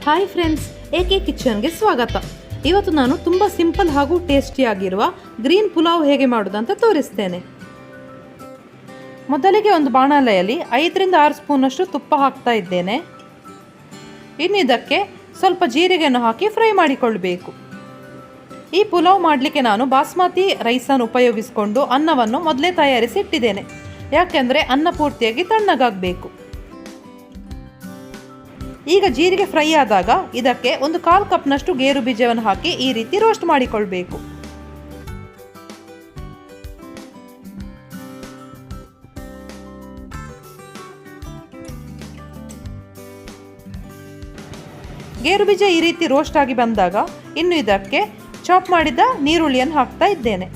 Hi friends, A K ಕಿಚನ್ಗೆ ಸ್ವಾಗತ. ಇವತ್ತು ನಾನು ತುಂಬ ಸಿಂಪಲ್ ಹಾಗೂ ಟೇಸ್ಟಿಯಾಗಿರುವ ಗ್ರೀನ್ ಪುಲಾವ್ ಹೇಗೆ ಮಾಡೋದಂತ ತೋರಿಸ್ತೇನೆ. ಮೊದಲಿಗೆ ಒಂದು ಬಾಣಲೆಯಲ್ಲಿ 5 ರಿಂದ 6 ಸ್ಪೂನಷ್ಟು ತುಪ್ಪ ಹಾಕ್ತಾ ಇದ್ದೇನೆ. ಇನ್ನು ಇದಕ್ಕೆ ಸ್ವಲ್ಪ ಜೀರಿಗೆಯನ್ನು ಹಾಕಿ ಫ್ರೈ ಮಾಡಿಕೊಳ್ಳಬೇಕು. ಈ ಪುಲಾವ್ ಮಾಡಲಿಕ್ಕೆ ನಾನು ಬಾಸ್ಮತಿ ರೈಸನ್ನು ಉಪಯೋಗಿಸಿಕೊಂಡು ಅನ್ನವನ್ನು ಮೊದಲೇ ತಯಾರಿಸಿ ಇಟ್ಟಿದ್ದೇನೆ. ಯಾಕೆಂದರೆ ಅನ್ನ ಪೂರ್ತಿಯಾಗಿ ತಣ್ಣಗಾಗಬೇಕು. ಈಗ ಜೀರಿಗೆ ಫ್ರೈ ಆದಾಗ ಇದಕ್ಕೆ ಒಂದು 1/4 ಕಪ್ನಷ್ಟು ಗೇರು ಬೀಜವನ್ನು ಹಾಕಿ ಈ ರೀತಿ ರೋಸ್ಟ್ ಮಾಡಿಕೊಳ್ಬೇಕು. ಗೇರು ಬೀಜ ಈ ರೀತಿ ರೋಸ್ಟ್ ಆಗಿ ಬಂದಾಗ ಇನ್ನು ಇದಕ್ಕೆ ಚಾಪ್ ಮಾಡಿದ ನೀರುಳ್ಳಿಯನ್ನು ಹಾಕ್ತಾ ಇದ್ದೇನೆ.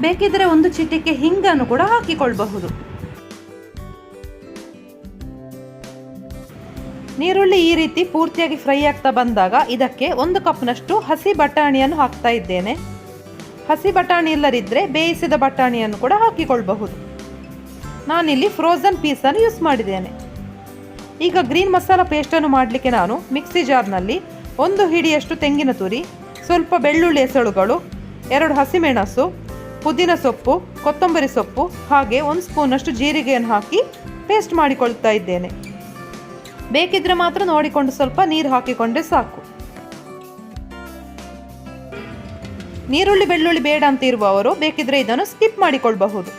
ಬೇಕಿದ್ರೆ ಒಂದು ಚಿಟಿಕೆ ಹಿಂಗನ್ನು ಕೂಡ ಹಾಕಿಕೊಳ್ಳಬಹುದು. ನೀರುಳ್ಳಿ ಈ ರೀತಿ ಪೂರ್ತಿಯಾಗಿ ಫ್ರೈ ಆಗ್ತಾ ಬಂದಾಗ ಇದಕ್ಕೆ 1 ಕಪ್ನಷ್ಟು ಹಸಿ ಬಟಾಣಿಯನ್ನು ಹಾಕ್ತಾ ಇದ್ದೇನೆ. ಹಸಿ ಬಟಾಣಿ ಇಲ್ಲದಿದ್ದರೆ ಬೇಯಿಸಿದ ಬಟಾಣಿಯನ್ನು ಕೂಡ ಹಾಕಿಕೊಳ್ಳಬಹುದು. ನಾನಿಲ್ಲಿ ಫ್ರೋಝನ್ ಪೀಸನ್ನು ಯೂಸ್ ಮಾಡಿದ್ದೇನೆ. ಈಗ ಗ್ರೀನ್ ಮಸಾಲ ಪೇಸ್ಟನ್ನು ಮಾಡಲಿಕ್ಕೆ ನಾನು ಮಿಕ್ಸಿ ಜಾರ್ನಲ್ಲಿ 1 ಹಿಡಿಯಷ್ಟು ತೆಂಗಿನ ತುರಿ, ಸ್ವಲ್ಪ ಬೆಳ್ಳುಳ್ಳಿ ಎಸಳುಗಳು, 2 ಹಸಿಮೆಣಸು, ಪುದೀನ ಸೊಪ್ಪು, ಕೊತ್ತಂಬರಿ ಸೊಪ್ಪು ಹಾಗೆ 1 ಸ್ಪೂನಷ್ಟು ಜೀರಿಗೆಯನ್ನು ಹಾಕಿ ಪೇಸ್ಟ್ ಮಾಡಿಕೊಳ್ತಾ ಇದ್ದೇನೆ. ಬೇಕಿದ್ರೆ ಮಾತ್ರ ನೋಡಿಕೊಂಡು ಸ್ವಲ್ಪ ನೀರು ಹಾಕಿಕೊಂಡ್ರೆ ಸಾಕು. ನೀರುಳ್ಳಿ ಬೆಳ್ಳುಳ್ಳಿ ಬೇಡ ಅಂತ ಇರುವವರು ಬೇಕಿದ್ರೆ ಇದನ್ನು ಸ್ಕಿಪ್ ಮಾಡಿಕೊಳ್ಳಬಹುದು.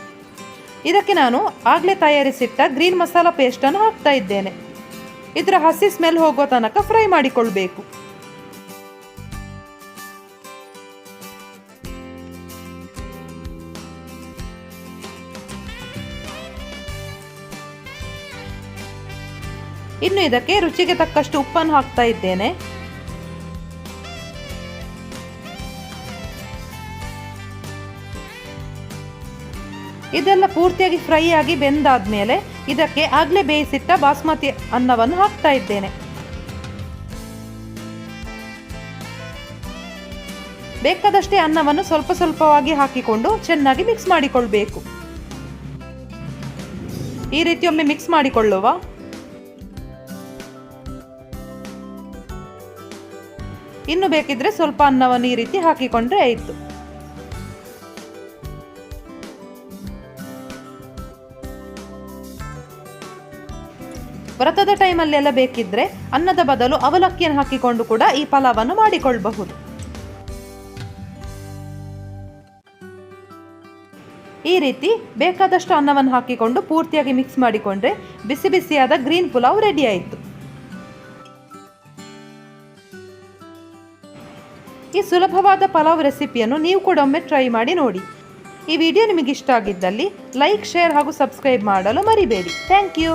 ಇದಕ್ಕೆ ನಾನು ಆಗಲೇ ತಯಾರಿಸಿಟ್ಟ ಗ್ರೀನ್ ಮಸಾಲ ಪೇಸ್ಟನ್ನು ಹಾಕ್ತಾ ಇದ್ದೇನೆ. ಇದರ ಹಸಿ ಸ್ಮೆಲ್ ಹೋಗೋ ತನಕ ಫ್ರೈ ಮಾಡಿಕೊಳ್ಬೇಕು. ಇನ್ನು ಇದಕ್ಕೆ ರುಚಿಗೆ ತಕ್ಕಷ್ಟು ಉಪ್ಪನ್ನು ಹಾಕ್ತಾ ಇದ್ದೇನೆ. ಇದೆಲ್ಲ ಪೂರ್ತಿಯಾಗಿ ಫ್ರೈ ಆಗಿ ಬೆಂದಾದ್ಮೇಲೆ ಇದಕ್ಕೆ ಆಗಲೇ ಬೇಯಿಸಿಟ್ಟ ಬಾಸ್ಮತಿ ಅನ್ನವನ್ನು ಹಾಕ್ತಾ ಇದ್ದೇನೆ. ಬೇಕಾದಷ್ಟೇ ಅನ್ನವನ್ನು ಸ್ವಲ್ಪ ಸ್ವಲ್ಪವಾಗಿ ಹಾಕಿಕೊಂಡು ಚೆನ್ನಾಗಿ ಮಿಕ್ಸ್ ಮಾಡಿಕೊಳ್ಬೇಕು. ಈ ರೀತಿ ಒಮ್ಮೆ ಮಿಕ್ಸ್ ಮಾಡಿಕೊಳ್ಳುವ. ಇನ್ನು ಬೇಕಿದ್ರೆ ಸ್ವಲ್ಪ ಅನ್ನವನ್ನು ಈ ರೀತಿ ಹಾಕಿಕೊಂಡ್ರೆ ಆಯಿತು. ವ್ರತದ ಟೈಮಲ್ಲೆಲ್ಲ ಬೇಕಿದ್ರೆ ಅನ್ನದ ಬದಲು ಅವಲಕ್ಕಿಯನ್ನು ಹಾಕಿಕೊಂಡು ಕೂಡ ಈ ಪಲಾವನ್ನು ಮಾಡಿಕೊಳ್ಳಬಹುದು. ಈ ರೀತಿ ಬೇಕಾದಷ್ಟು ಅನ್ನವನ್ನು ಹಾಕಿಕೊಂಡು ಪೂರ್ತಿಯಾಗಿ ಮಿಕ್ಸ್ ಮಾಡಿಕೊಂಡ್ರೆ ಬಿಸಿ ಬಿಸಿಯಾದ ಗ್ರೀನ್ ಪುಲಾವ್ ರೆಡಿ ಆಯಿತು. ಈ ಸುಲಭವಾದ ಪಲಾವ್ ರೆಸಿಪಿಯನ್ನು ನೀವು ಕೂಡ ಒಮ್ಮೆ ಟ್ರೈ ಮಾಡಿ ನೋಡಿ. ಈ ವಿಡಿಯೋ ನಿಮಗೆ ಇಷ್ಟ ಆಗಿದ್ದಲ್ಲಿ ಲೈಕ್, ಶೇರ್ ಹಾಗೂ ಸಬ್ಸ್ಕ್ರೈಬ್ ಮಾಡಲು ಮರಿಬೇಡಿ. Thank you.